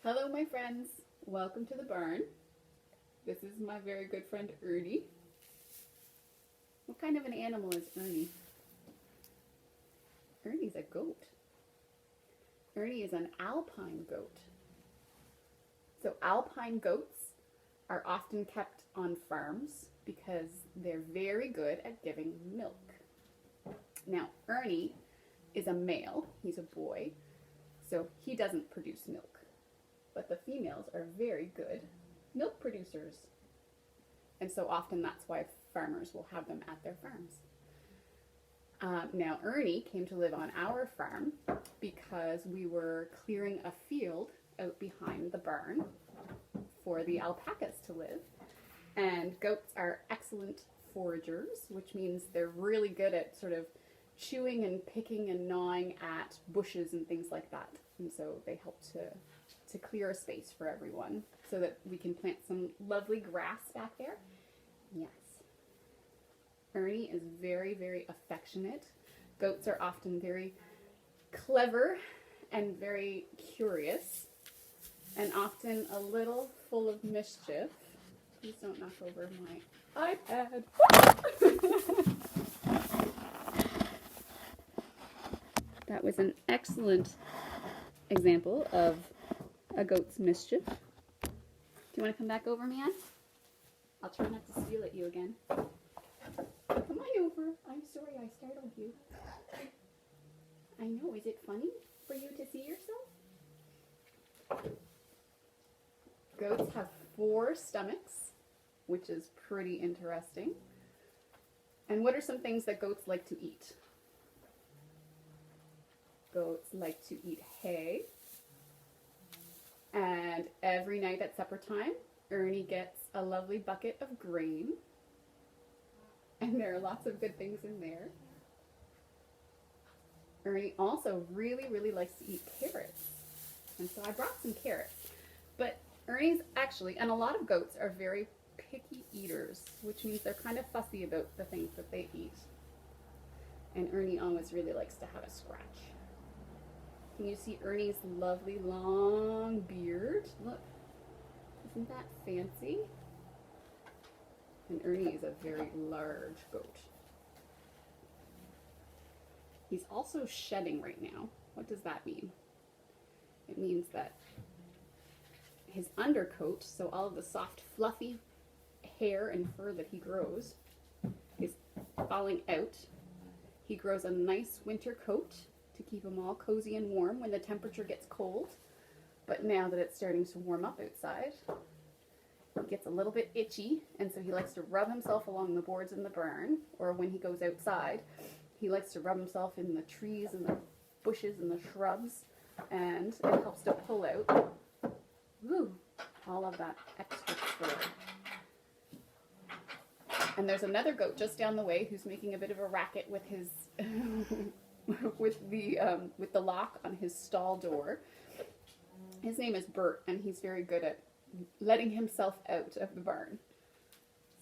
Hello my friends, welcome to the barn. This is my very good friend Ernie. What kind of an animal is Ernie? Ernie's a goat. Ernie is an alpine goat. So alpine goats are often kept on farms because they're very good at giving milk. Now Ernie is a male, he's a boy, so he doesn't produce milk. But the females are very good milk producers. And so often that's why farmers will have them at their farms. Now Ernie came to live on our farm because we were clearing a field out behind the barn for the alpacas to live. And goats are excellent foragers, which means they're really good at sort of chewing and picking and gnawing at bushes and things like that. And so they help to clear a space for everyone so that we can plant some lovely grass back there. Yes. Ernie is very, very affectionate. Goats are often very clever and very curious and often a little full of mischief. Please don't knock over my iPad. That was an excellent example of a goat's mischief. Do you want to come back over, man? I'll try not to steal at you again. Come on over. I'm sorry I startled you. I know. Is it funny for you to see yourself? Goats have 4 stomachs, which is pretty interesting. And what are some things that goats like to eat? Goats like to eat hay. And every night at supper time, Ernie gets a lovely bucket of grain. And there are lots of good things in there. Ernie also really, really likes to eat carrots. And so I brought some carrots. But Ernie's actually, and a lot of goats are very picky eaters, which means they're kind of fussy about the things that they eat. And Ernie always really likes to have a scratch. Can you see Ernie's lovely long beard? Look, isn't that fancy? And Ernie is a very large goat. He's also shedding right now. What does that mean? It means that his undercoat, so all of the soft, fluffy hair and fur that he grows, is falling out. He grows a nice winter coat to keep him all cozy and warm when the temperature gets cold. But now that it's starting to warm up outside, he gets a little bit itchy, and so he likes to rub himself along the boards in the barn, or when he goes outside, he likes to rub himself in the trees and the bushes and the shrubs, and it helps to pull out all of that extra fur. And there's another goat just down the way who's making a bit of a racket with his with the lock on his stall door. His name is Bert, and he's very good at letting himself out of the barn.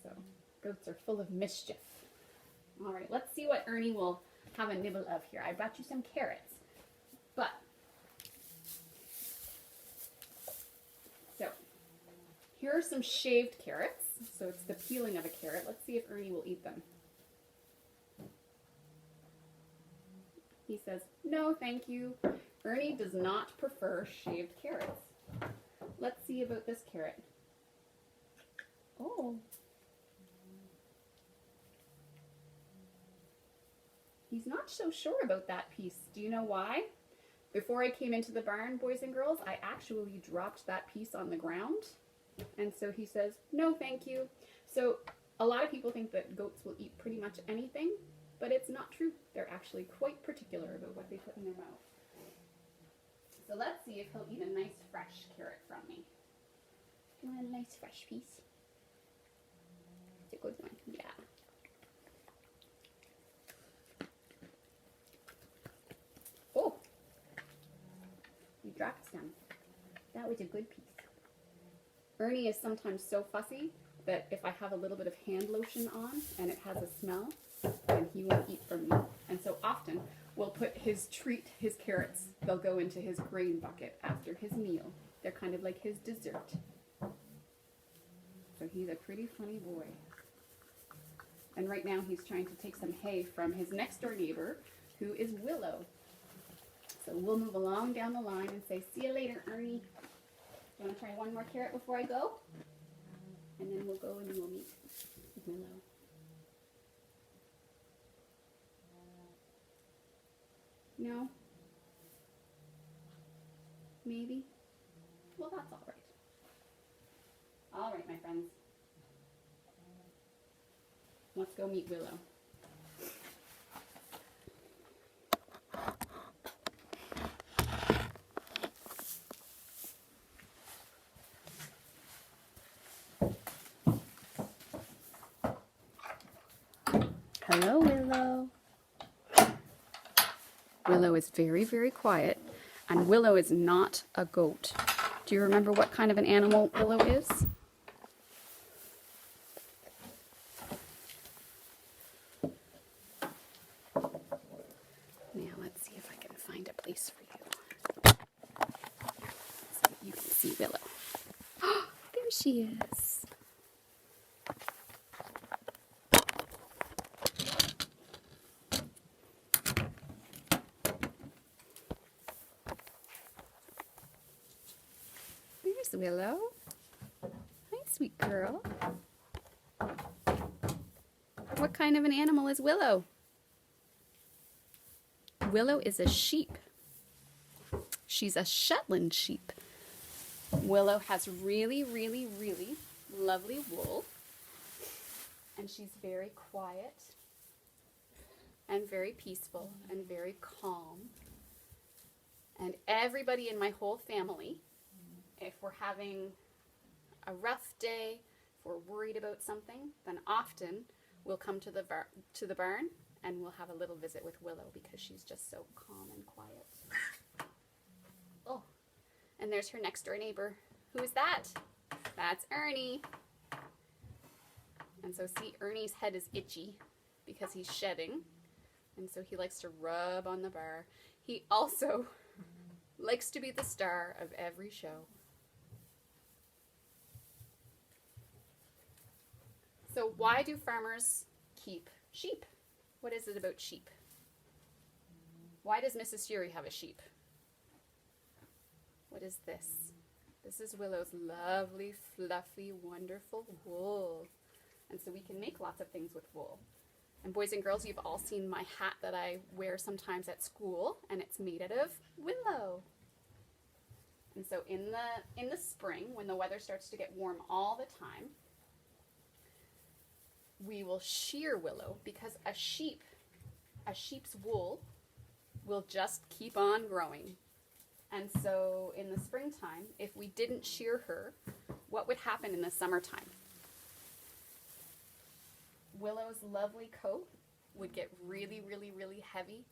So goats are full of mischief. All right, let's see what Ernie will have a nibble of here. I brought you some carrots, but so here are some shaved carrots. So it's the peeling of a carrot. Let's see if Ernie will eat them. He says, no, thank you. Ernie does not prefer shaved carrots. Let's see about this carrot. Oh. He's not so sure about that piece. Do you know why? Before I came into the barn, boys and girls, I actually dropped that piece on the ground. And so he says, no, thank you. So a lot of people think that goats will eat pretty much anything, but it's not true. They're actually quite particular about what they put in their mouth. So let's see if he'll eat a nice fresh carrot from me. You want a nice fresh piece? It's a good one, yeah. Oh, you dropped some. That was a good piece. Ernie is sometimes so fussy that if I have a little bit of hand lotion on and it has a smell, then he won't eat from me. And so often we'll put his treat, his carrots, they'll go into his grain bucket after his meal. They're kind of like his dessert. So he's a pretty funny boy. And right now he's trying to take some hay from his next door neighbor, who is Willow. So we'll move along down the line and say, see you later, Ernie. You want to try one more carrot before I go? And then we'll go and we'll meet Willow. No? Maybe? Well, that's all right. All right, my friends. Let's go meet Willow. Hello, Willow. Willow is very, very quiet, and Willow is not a goat. Do you remember what kind of an animal Willow is? Now let's see if I can find a place for you. So you can see Willow. Oh, there she is. There's Willow. Hi, sweet girl. What kind of an animal is Willow? Willow is a sheep. She's a Shetland sheep. Willow has really, really, really lovely wool. And she's very quiet and very peaceful and very calm. And everybody in my whole family, if we're having a rough day, if we're worried about something, then often we'll come to the barn and we'll have a little visit with Willow because she's just so calm and quiet. Oh, and there's her next door neighbor. Who is that? That's Ernie. And so see, Ernie's head is itchy because he's shedding. And so he likes to rub on the bar. He also likes to be the star of every show. So why do farmers keep sheep? What is it about sheep? Why does Mrs. Fury have a sheep? What is this? This is Willow's lovely, fluffy, wonderful wool. And so we can make lots of things with wool. And boys and girls, you've all seen my hat that I wear sometimes at school, and it's made out of willow. And so in the spring, when the weather starts to get warm all the time, we will shear willow because a sheep's wool will just keep on growing. And so in the springtime, if we didn't shear her, what would happen in the summertime? Willow's lovely coat would get really, really, really heavy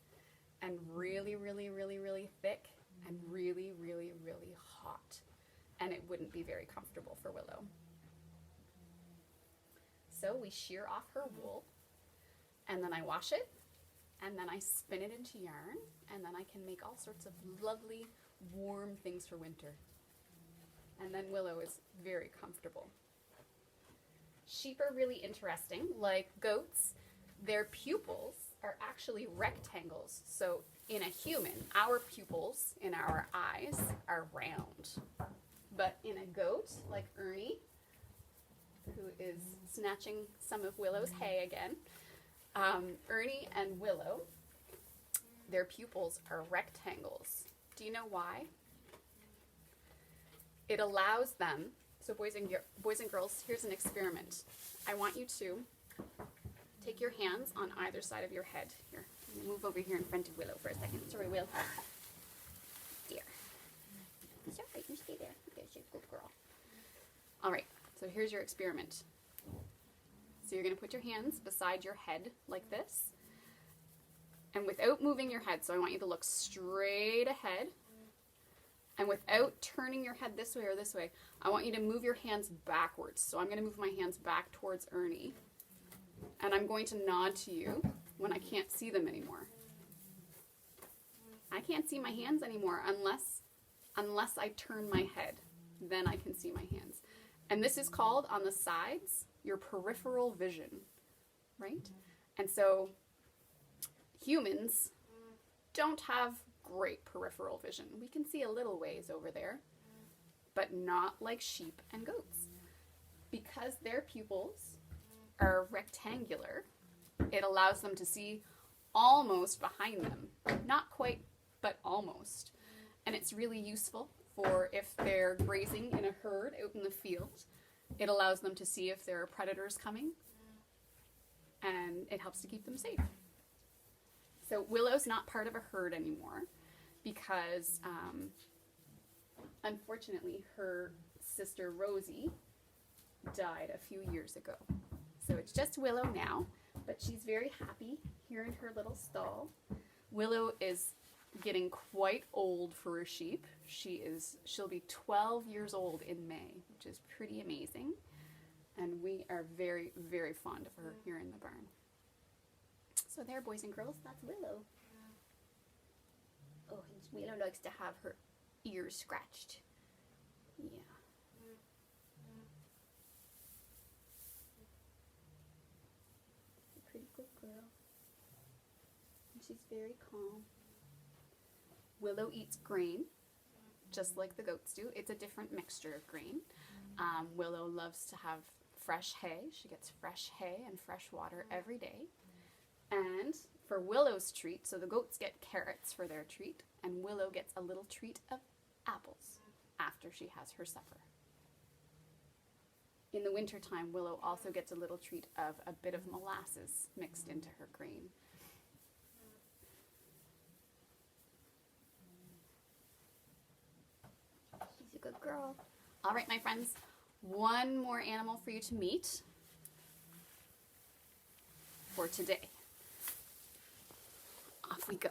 and really, really, really, really thick and really, really, really hot. And it wouldn't be very comfortable for Willow. So we shear off her wool, and then I wash it, and then I spin it into yarn, and then I can make all sorts of lovely, warm things for winter. And then Willow is very comfortable. Sheep are really interesting. Like goats, their pupils are actually rectangles. So in a human, our pupils in our eyes are round. But in a goat, like Ernie, who is snatching some of Willow's hay again, Ernie and Willow, their pupils are rectangles. Do you know why? It allows them, so boys and girls, here's an experiment. I want you to take your hands on either side of your head. Here, move over here in front of Willow for a second. Sorry, Will. Dear. It's all right, you stay there. Okay, she's a good girl. All right, so here's your experiment. So you're going to put your hands beside your head like this. And without moving your head, so I want you to look straight ahead. And without turning your head this way or this way, I want you to move your hands backwards. So I'm going to move my hands back towards Ernie. And I'm going to nod to you when I can't see them anymore. I can't see my hands anymore unless unless I turn my head. Then I can see my hands. And this is called, on the sides, your peripheral vision, right? And so humans don't have great peripheral vision. We can see a little ways over there, but not like sheep and goats. Because their pupils are rectangular, it allows them to see almost behind them. Not quite, but almost. And it's really useful for if they're grazing in a herd out in the field. It allows them to see if there are predators coming, and it helps to keep them safe. So Willow's not part of a herd anymore because, unfortunately, her sister Rosie died a few years ago. So it's just Willow now, but she's very happy here in her little stall. Willow is getting quite old for a sheep. She'll be 12 years old in May, which is pretty amazing. And we are very, very fond of her here in the barn. So there, boys and girls, that's Willow. Oh, and Willow likes to have her ears scratched. Yeah. A pretty good girl. And she's very calm. Willow eats grain, just like the goats do. It's a different mixture of grain. Willow loves to have fresh hay. She gets fresh hay and fresh water every day. And for Willow's treat, so the goats get carrots for their treat, and Willow gets a little treat of apples after she has her supper. In the wintertime, Willow also gets a little treat of a bit of molasses mixed into her grain. She's a good girl. All right, my friends, one more animal for you to meet for today. Off we go.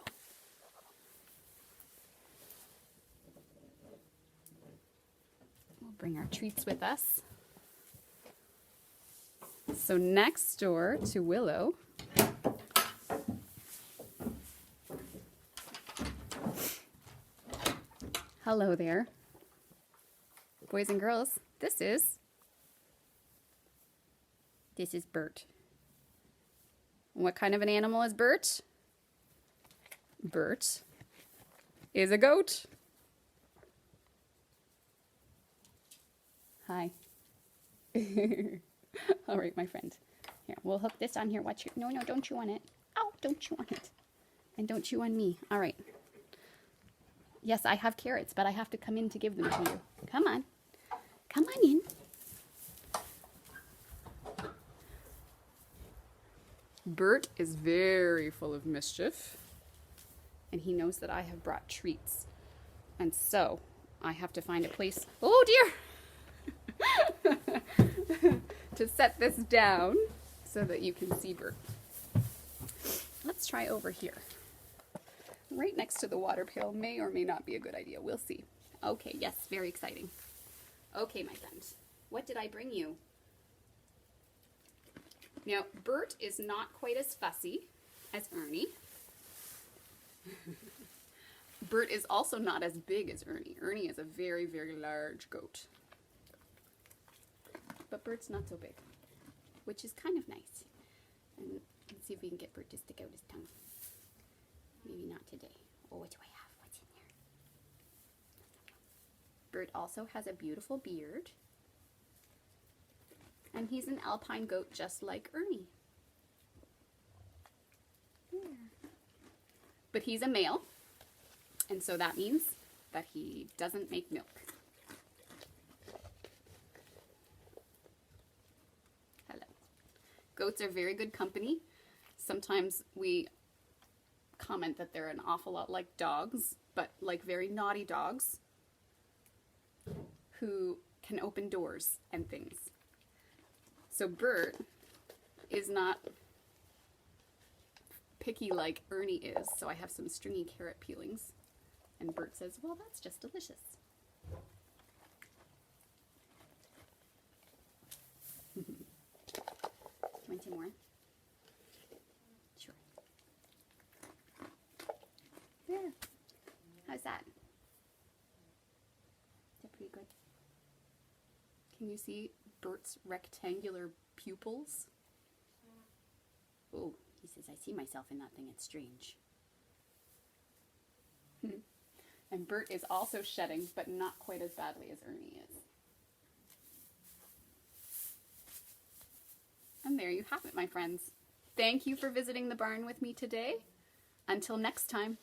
We'll bring our treats with us. So next door to Willow hello there, boys and girls. This is Bert. What kind of an animal is Bert? Bert is a goat. Hi. All right, my friend. Here, we'll hook this on here. Watch your... No, don't chew on it. Ow, don't chew on it. And don't chew on me. All right. Yes, I have carrots, but I have to come in to give them to you. Come on. Come on in. Bert is very full of mischief, and he knows that I have brought treats. And so, I have to find a place... Oh, dear! To set this down so that you can see Bert. Let's try over here. Right next to the water pail may or may not be a good idea. We'll see. Okay, yes, very exciting. Okay, my friend, what did I bring you? Now, Bert is not quite as fussy as Ernie. Bert is also not as big as Ernie. Ernie is a very, very large goat. But Bert's not so big, which is kind of nice. And let's see if we can get Bert to stick out his tongue. Maybe not today. Oh, what do I have? What's in there? Bert also has a beautiful beard. And he's an alpine goat just like Ernie. There. But he's a male, and so that means that he doesn't make milk. Hello. Goats are very good company. Sometimes we comment that they're an awful lot like dogs, but like very naughty dogs who can open doors and things. So Bert is not picky like Ernie is, so I have some stringy carrot peelings. And Bert says, well, that's just delicious. Want some more? Sure. There. How's that? good. Can you see Bert's rectangular pupils? Oh, he says, I see myself in that thing. It's strange. And Bert is also shedding, but not quite as badly as Ernie is. And there you have it, my friends. Thank you for visiting the barn with me today. Until next time.